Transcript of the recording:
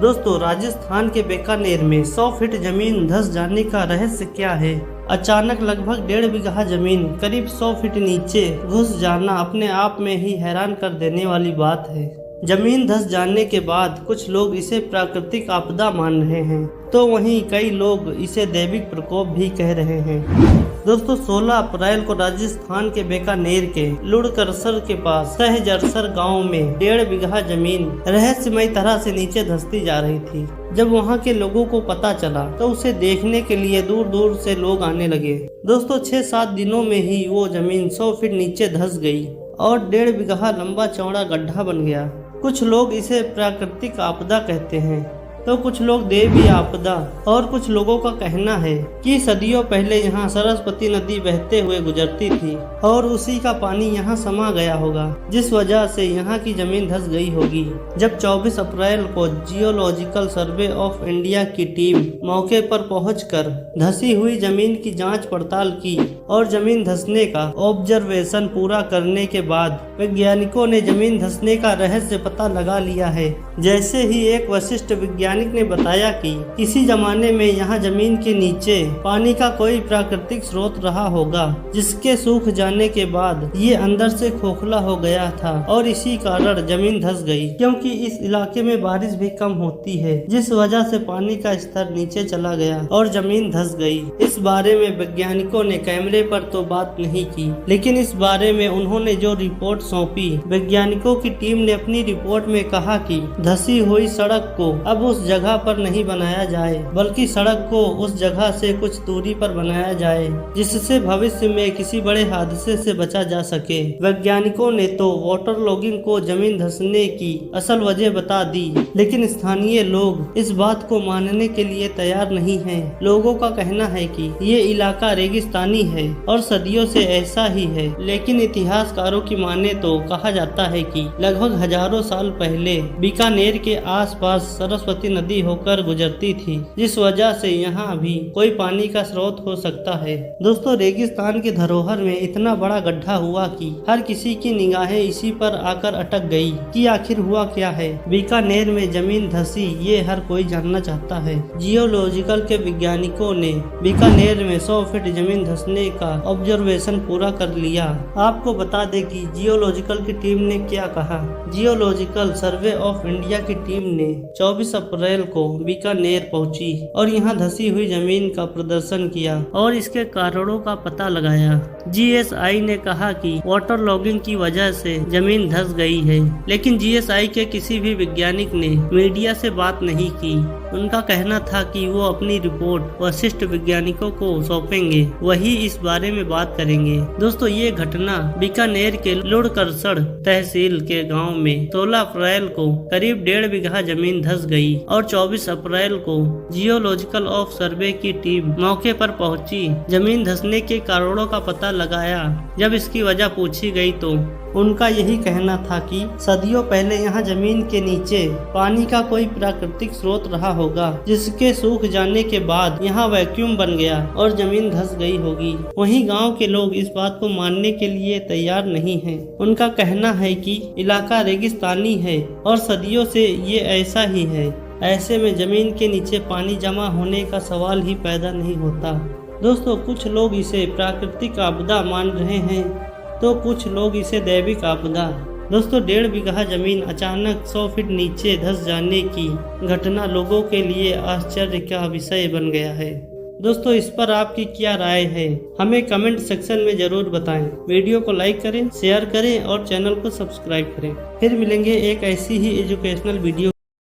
दोस्तों, राजस्थान के बीकानेर में 100 फीट जमीन धंस जाने का रहस्य क्या है? अचानक लगभग 1.5 बीघा जमीन करीब 100 फीट नीचे घुस जाना अपने आप में ही हैरान कर देने वाली बात है। जमीन धंस जाने के बाद कुछ लोग इसे प्राकृतिक आपदा मान रहे हैं, तो वहीं कई लोग इसे दैविक प्रकोप भी कह रहे हैं। दोस्तों, 16 अप्रैल को राजस्थान के बीकानेर के लुड़करसर के पास सहजरसर गांव में 1.5 बीघा जमीन रहस्यमय तरह से नीचे धंसती जा रही थी। जब वहां के लोगों को पता चला तो उसे देखने के लिए दूर दूर से लोग आने लगे। दोस्तों, 6-7 दिनों में ही वो जमीन 100 फीट नीचे धंस गई और 1.5 बीघा लंबा चौड़ा गड्ढा बन गया। कुछ लोग इसे प्राकृतिक आपदा कहते हैं, तो कुछ लोग देवी आपदा, और कुछ लोगों का कहना है कि सदियों पहले यहाँ सरस्वती नदी बहते हुए गुजरती थी और उसी का पानी यहाँ समा गया होगा, जिस वजह से यहाँ की जमीन धंस गई होगी। जब 24 अप्रैल को जियोलॉजिकल सर्वे ऑफ इंडिया की टीम मौके पर पहुंचकर धंसी हुई जमीन की जांच पड़ताल की और जमीन धंसने का ऑब्जर्वेशन पूरा करने के बाद वैज्ञानिकों ने जमीन धंसने का रहस्य पता लगा लिया है। जैसे ही एक वरिष्ठ वैज्ञानिक ने बताया कि किसी जमाने में यहाँ जमीन के नीचे पानी का कोई प्राकृतिक स्रोत रहा होगा, जिसके सूख जाने के बाद ये अंदर से खोखला हो गया था और इसी कारण जमीन धंस गई, क्योंकि इस इलाके में बारिश भी कम होती है, जिस वजह से पानी का स्तर नीचे चला गया और जमीन धंस गई। इस बारे में वैज्ञानिकों ने कैमरे पर तो बात नहीं की, लेकिन इस बारे में उन्होंने जो रिपोर्ट सौंपी, वैज्ञानिकों की टीम ने अपनी रिपोर्ट में कहा कि धंसी हुई सड़क को अब उस जगह पर नहीं बनाया जाए, बल्कि सड़क को उस जगह से कुछ दूरी पर बनाया जाए, जिससे भविष्य में किसी बड़े हादसे से बचा जा सके। वैज्ञानिकों ने तो वाटर लॉगिंग को जमीन धंसने की असल वजह बता दी, लेकिन स्थानीय लोग इस बात को मानने के लिए तैयार नहीं हैं। लोगों का कहना है कि ये इलाका रेगिस्तानी है और सदियों से ऐसा ही है, लेकिन इतिहासकारों की माने तो कहा जाता है कि लगभग हजारों साल पहले बीकानेर के आसपास सरस्वती नदी होकर गुजरती थी, जिस वजह से यहाँ भी कोई पानी का स्रोत हो सकता है। दोस्तों, रेगिस्तान के धरोहर में इतना बड़ा गड्ढा हुआ कि हर किसी की निगाहें इसी पर आकर अटक गई कि आखिर हुआ क्या है। बीकानेर में जमीन धंसी, ये हर कोई जानना चाहता है। जियोलॉजिकल के वैज्ञानिकों ने बीकानेर में 100 फीट जमीन धंसने का ऑब्जर्वेशन पूरा कर लिया। आपको बता दें कि जियोलॉजिकल की टीम ने क्या कहा। जियोलॉजिकल सर्वे ऑफ इंडिया की टीम ने 24 अप्रैल को बीकानेर पहुंची और यहां धंसी हुई जमीन का प्रदर्शन किया और इसके कारणों का पता लगाया। जीएसआई ने कहा कि वाटर लॉगिंग की वजह से जमीन धंस गई है, लेकिन जीएसआई के किसी भी वैज्ञानिक ने मीडिया से बात नहीं की। उनका कहना था कि वो अपनी रिपोर्ट वरिष्ठ वैज्ञानिकों को सौंपेंगे, वही इस बारे में बात करेंगे। दोस्तों, ये घटना बीकानेर के लुड़करसर तहसील के गांव में 16 अप्रैल को करीब 1.5 बीघा जमीन धंस गई और 24 अप्रैल को जियोलॉजिकल ऑफ सर्वे की टीम मौके पर पहुंची। जमीन धंसने के कारणों का पता लगाया। जब इसकी वजह पूछी गई तो उनका यही कहना था कि सदियों पहले यहाँ जमीन के नीचे पानी का कोई प्राकृतिक स्रोत रहा होगा, जिसके सूख जाने के बाद यहाँ वैक्यूम बन गया और जमीन धंस गई होगी। वहीं गांव के लोग इस बात को मानने के लिए तैयार नहीं हैं। उनका कहना है कि इलाका रेगिस्तानी है और सदियों से ये ऐसा ही है। ऐसे में जमीन के नीचे पानी जमा होने का सवाल ही पैदा नहीं होता। दोस्तों, कुछ लोग इसे प्राकृतिक आपदा मान रहे हैं, तो कुछ लोग इसे दैविक आपदा। दोस्तों, 1.5 बीघा जमीन अचानक 100 फीट नीचे धंस जाने की घटना लोगों के लिए आश्चर्य का विषय बन गया है। दोस्तों, इस पर आपकी क्या राय है, हमें कमेंट सेक्शन में जरूर बताएं। वीडियो को लाइक करें, शेयर करें और चैनल को सब्सक्राइब करें। फिर मिलेंगे एक ऐसी ही एजुकेशनल वीडियो।